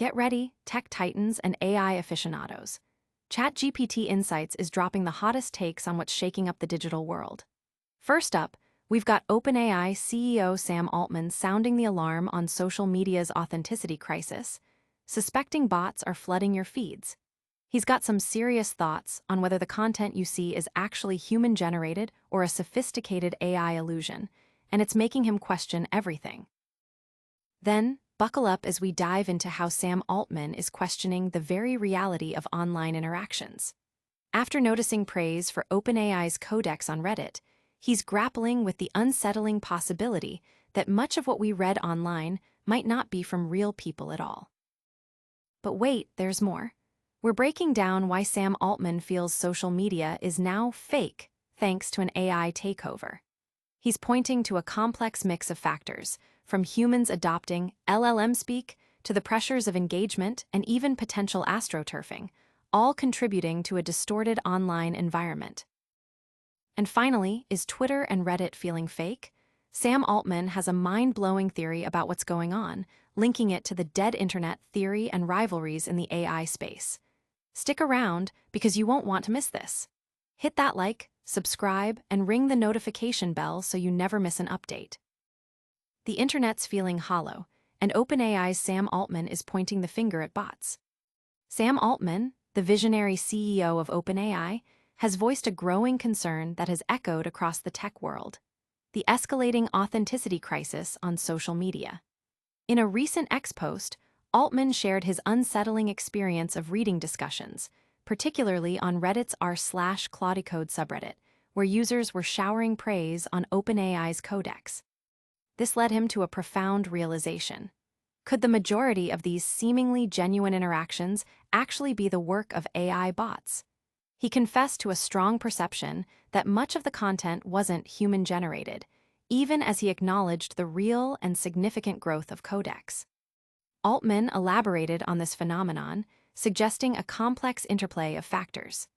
Get ready, tech titans and AI aficionados. ChatGPT Insights is dropping the hottest takes on what's shaking up the digital world. First up, we've got OpenAI CEO Sam Altman sounding the alarm on social media's authenticity crisis, suspecting bots are flooding your feeds. He's got some serious thoughts on whether the content you see is actually human-generated or a sophisticated AI illusion, and it's making him question everything. Then, buckle up as we dive into how Sam Altman is questioning the very reality of online interactions. After noticing praise for OpenAI's codex on Reddit, he's grappling with the unsettling possibility that much of what we read online might not be from real people at all. But wait, there's more. We're breaking down why Sam Altman feels social media is now fake thanks to an AI takeover. He's pointing to a complex mix of factors, from humans adopting LLM-speak to the pressures of engagement and even potential astroturfing, all contributing to a distorted online environment. And finally, is Twitter and Reddit feeling fake? Sam Altman has a mind-blowing theory about what's going on, linking it to the dead internet theory and rivalries in the AI space. Stick around because you won't want to miss this. Hit that like, subscribe, and ring the notification bell so you never miss an update. The internet's feeling hollow, and OpenAI's Sam Altman is pointing the finger at bots. Sam Altman, the visionary CEO of OpenAI, has voiced a growing concern that has echoed across the tech world: the escalating authenticity crisis on social media. In a recent X post, Altman shared his unsettling experience of reading discussions, particularly on Reddit's r/Claudicode subreddit, where users were showering praise on OpenAI's codex. This led him to a profound realization. Could the majority of these seemingly genuine interactions actually be the work of AI bots? He confessed to a strong perception that much of the content wasn't human-generated, even as he acknowledged the real and significant growth of codecs. Altman elaborated on this phenomenon, suggesting a complex interplay of factors.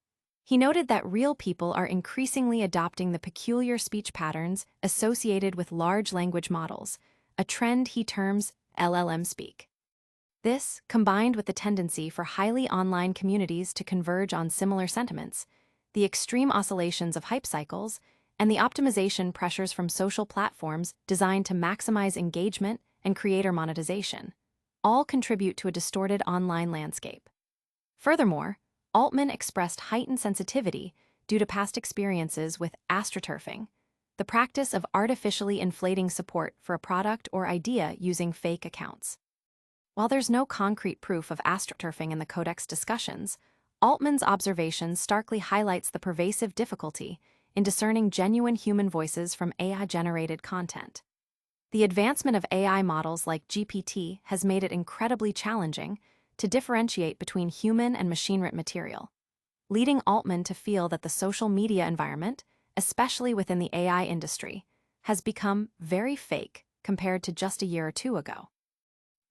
He noted that real people are increasingly adopting the peculiar speech patterns associated with large language models, a trend he terms LLM-speak. This, combined with the tendency for highly online communities to converge on similar sentiments, the extreme oscillations of hype cycles, and the optimization pressures from social platforms designed to maximize engagement and creator monetization, all contribute to a distorted online landscape. Furthermore, Altman expressed heightened sensitivity due to past experiences with astroturfing, the practice of artificially inflating support for a product or idea using fake accounts. While there's no concrete proof of astroturfing in the codex discussions, Altman's observation starkly highlights the pervasive difficulty in discerning genuine human voices from AI-generated content. The advancement of AI models like GPT has made it incredibly challenging to differentiate between human and machine-written material, leading Altman to feel that the social media environment, especially within the AI industry, has become very fake compared to just a year or two ago.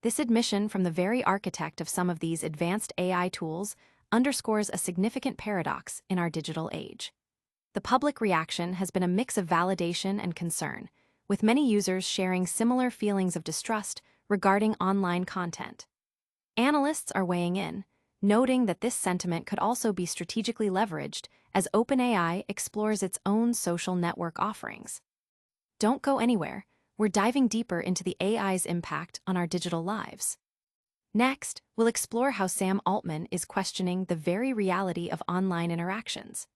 This admission from the very architect of some of these advanced AI tools underscores a significant paradox in our digital age. The public reaction has been a mix of validation and concern, with many users sharing similar feelings of distrust regarding online content. Analysts are weighing in, noting that this sentiment could also be strategically leveraged as OpenAI explores its own social network offerings. Don't go anywhere. We're diving deeper into the AI's impact on our digital lives. Next, we'll explore how Sam Altman is questioning the very reality of online interactions.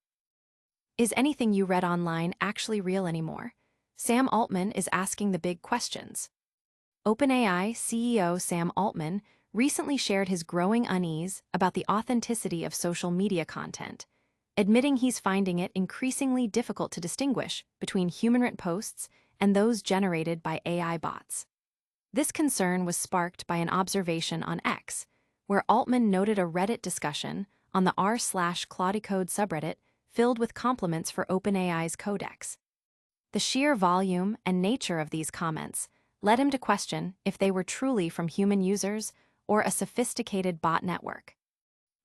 Is anything you read online actually real anymore? Sam Altman is asking the big questions. OpenAI CEO Sam Altman recently shared his growing unease about the authenticity of social media content, admitting he's finding it increasingly difficult to distinguish between human-written posts and those generated by AI bots. This concern was sparked by an observation on X, where Altman noted a Reddit discussion on the r/Claudicode subreddit filled with compliments for OpenAI's codex. The sheer volume and nature of these comments led him to question if they were truly from human users or a sophisticated bot network.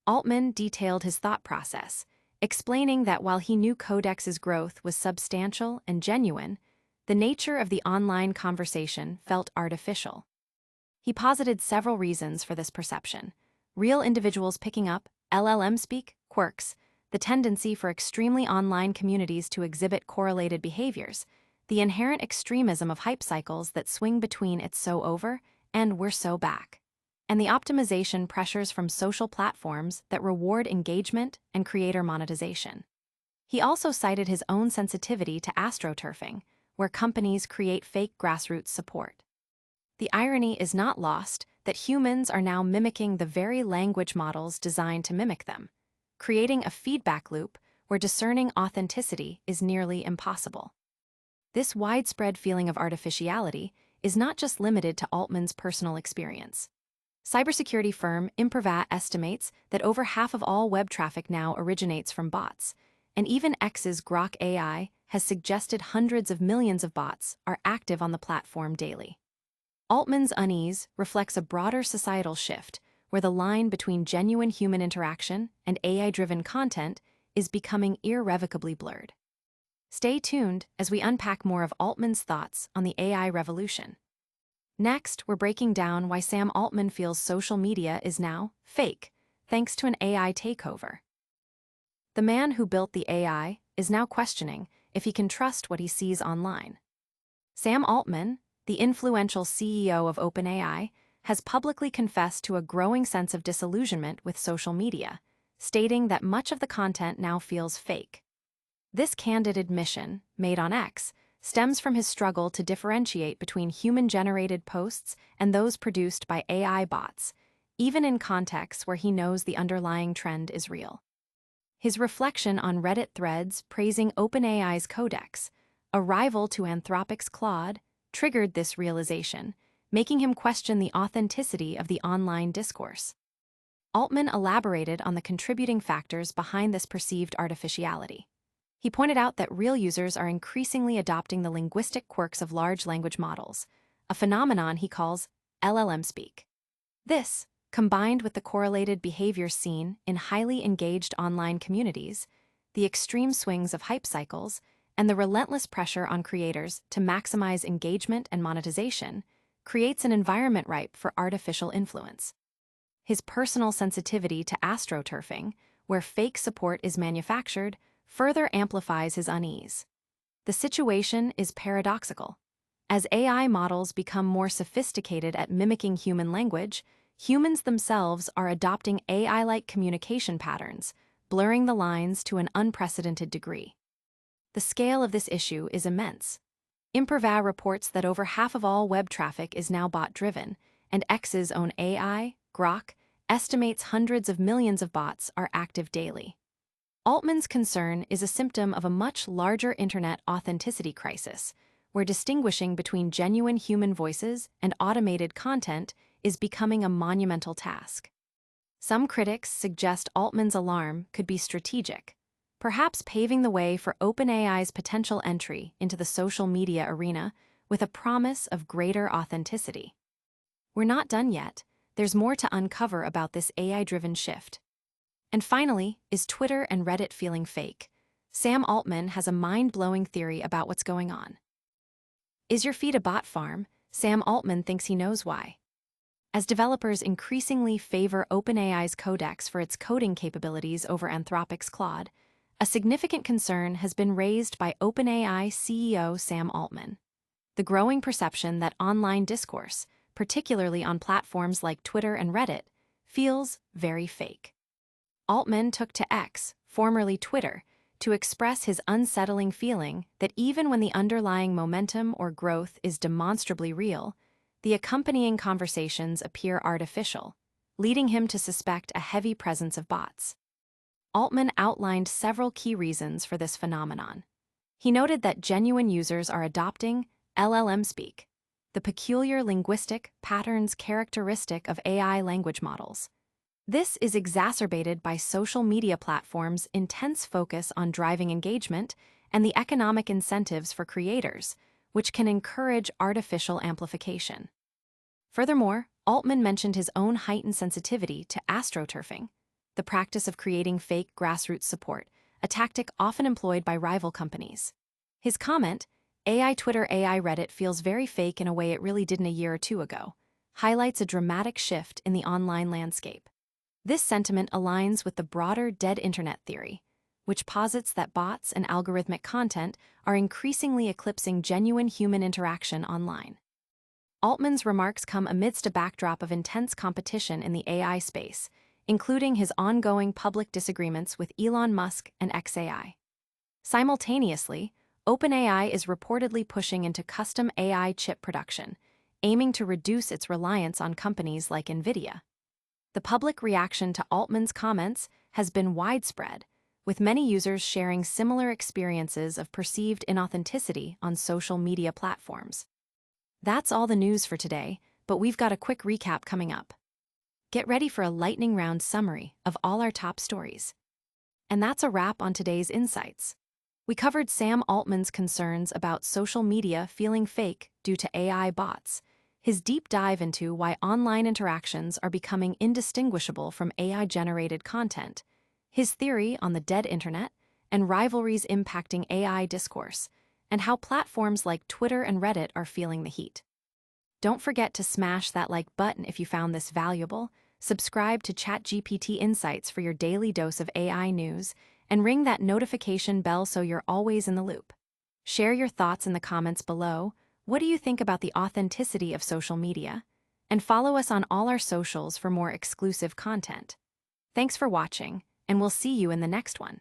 Altman detailed his thought process, explaining that while he knew Codex's growth was substantial and genuine, the nature of the online conversation felt artificial. He posited several reasons for this perception: real individuals picking up LLM-speak quirks, the tendency for extremely online communities to exhibit correlated behaviors, the inherent extremism of hype cycles that swing between "it's so over" and "we're so back," and the optimization pressures from social platforms that reward engagement and creator monetization. He also cited his own sensitivity to astroturfing, where companies create fake grassroots support. The irony is not lost that humans are now mimicking the very language models designed to mimic them, creating a feedback loop where discerning authenticity is nearly impossible. This widespread feeling of artificiality is not just limited to Altman's personal experience. Cybersecurity firm Impervat estimates that over half of all web traffic now originates from bots, and even X's Grok AI has suggested hundreds of millions of bots are active on the platform daily. Altman's unease reflects a broader societal shift where the line between genuine human interaction and AI-driven content is becoming irrevocably blurred. Stay tuned as we unpack more of Altman's thoughts on the AI revolution. Next, we're breaking down why Sam Altman feels social media is now fake, thanks to an AI takeover. The man who built the AI is now questioning if he can trust what he sees online. Sam Altman, the influential CEO of OpenAI, has publicly confessed to a growing sense of disillusionment with social media, stating that much of the content now feels fake. This candid admission, made on X, stems from his struggle to differentiate between human-generated posts and those produced by AI bots, even in contexts where he knows the underlying trend is real. His reflection on Reddit threads praising OpenAI's Codex, a rival to Anthropic's Claude, triggered this realization, making him question the authenticity of the online discourse. Altman elaborated on the contributing factors behind this perceived artificiality. He pointed out that real users are increasingly adopting the linguistic quirks of large language models, a phenomenon he calls LLM-speak. This, combined with the correlated behaviors seen in highly engaged online communities, the extreme swings of hype cycles, and the relentless pressure on creators to maximize engagement and monetization, creates an environment ripe for artificial influence. His personal sensitivity to astroturfing, where fake support is manufactured, further amplifies his unease. The situation is paradoxical. As AI models become more sophisticated at mimicking human language, humans themselves are adopting AI-like communication patterns, blurring the lines to an unprecedented degree. The scale of this issue is immense. Impervat reports that over half of all web traffic is now bot-driven, and X's own AI, Grok, estimates hundreds of millions of bots are active daily. Altman's concern is a symptom of a much larger internet authenticity crisis, where distinguishing between genuine human voices and automated content is becoming a monumental task. Some critics suggest Altman's alarm could be strategic, perhaps paving the way for OpenAI's potential entry into the social media arena with a promise of greater authenticity. We're not done yet. There's more to uncover about this AI-driven shift. And finally, is Twitter and Reddit feeling fake? Sam Altman has a mind-blowing theory about what's going on. Is your feed a bot farm? Sam Altman thinks he knows why. As developers increasingly favor OpenAI's Codex for its coding capabilities over Anthropic's Claude, a significant concern has been raised by OpenAI CEO Sam Altman. The growing perception that online discourse, particularly on platforms like Twitter and Reddit, feels very fake. Altman took to X, formerly Twitter, to express his unsettling feeling that even when the underlying momentum or growth is demonstrably real, the accompanying conversations appear artificial, leading him to suspect a heavy presence of bots. Altman outlined several key reasons for this phenomenon. He noted that genuine users are adopting LLM-speak, the peculiar linguistic patterns characteristic of AI language models. This is exacerbated by social media platforms' intense focus on driving engagement and the economic incentives for creators, which can encourage artificial amplification. Furthermore, Altman mentioned his own heightened sensitivity to astroturfing, the practice of creating fake grassroots support, a tactic often employed by rival companies. His comment, "AI Twitter, AI Reddit feels very fake in a way it really didn't a year or two ago," highlights a dramatic shift in the online landscape. This sentiment aligns with the broader dead internet theory, which posits that bots and algorithmic content are increasingly eclipsing genuine human interaction online. Altman's remarks come amidst a backdrop of intense competition in the AI space, including his ongoing public disagreements with Elon Musk and xAI. Simultaneously, OpenAI is reportedly pushing into custom AI chip production, aiming to reduce its reliance on companies like NVIDIA. The public reaction to Altman's comments has been widespread, with many users sharing similar experiences of perceived inauthenticity on social media platforms. That's all the news for today, but we've got a quick recap coming up. Get ready for a lightning round summary of all our top stories. And that's a wrap on today's Insights. We covered Sam Altman's concerns about social media feeling fake due to AI bots, his deep dive into why online interactions are becoming indistinguishable from AI-generated content, his theory on the dead internet and rivalries impacting AI discourse, and how platforms like Twitter and Reddit are feeling the heat. Don't forget to smash that like button if you found this valuable, subscribe to ChatGPT Insights for your daily dose of AI news, and ring that notification bell so you're always in the loop. Share your thoughts in the comments below. What do you think about the authenticity of social media? And follow us on all our socials for more exclusive content. Thanks for watching, and we'll see you in the next one.